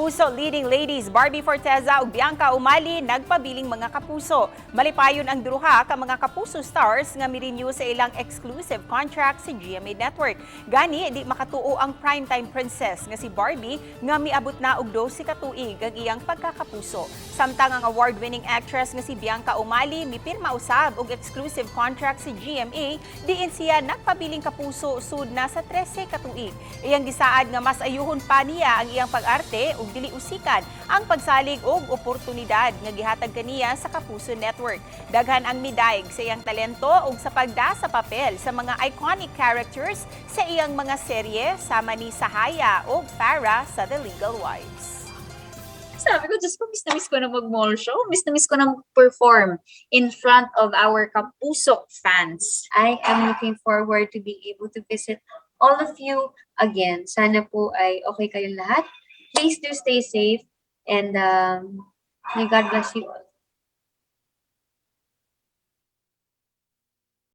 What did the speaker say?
Kapuso leading ladies Barbie Forteza ug Bianca Umali nagpabiling mga kapuso. Malipayon ang duha ka mga kapuso stars nga mirenew sa ilang exclusive contract sa GMA Network. Gani di makatuo ang primetime princess nga si Barbie nga miabot na og 12 ka tuig ang iyang pagkakapuso. Samtang ang award-winning actress nga si Bianca Umali mipirma usab og exclusive contract sa GMA diin siya nagpabiling kapuso sud na sa 13 ka tuig. Iyang gisaad nga mas ayuhon pa niya ang iyang pag-arte ug dili usikan ang pagsalig og oportunidad nga gihatag kaniya sa Kapuso Network. Daghan ang midayeg sa iyang talento ug sa pagda sa papel sa mga iconic characters sa iyang mga serye sama ni Sahaya ug Farah sa The Legal Wives. Sabi ko, Diyos ko, miss na miss ko na mag-mall show. Miss na miss ko na perform in front of our Kapusok fans. I am looking forward to being able to visit all of you again. Sana po ay okay kayong lahat. Please do stay safe and may God bless you all.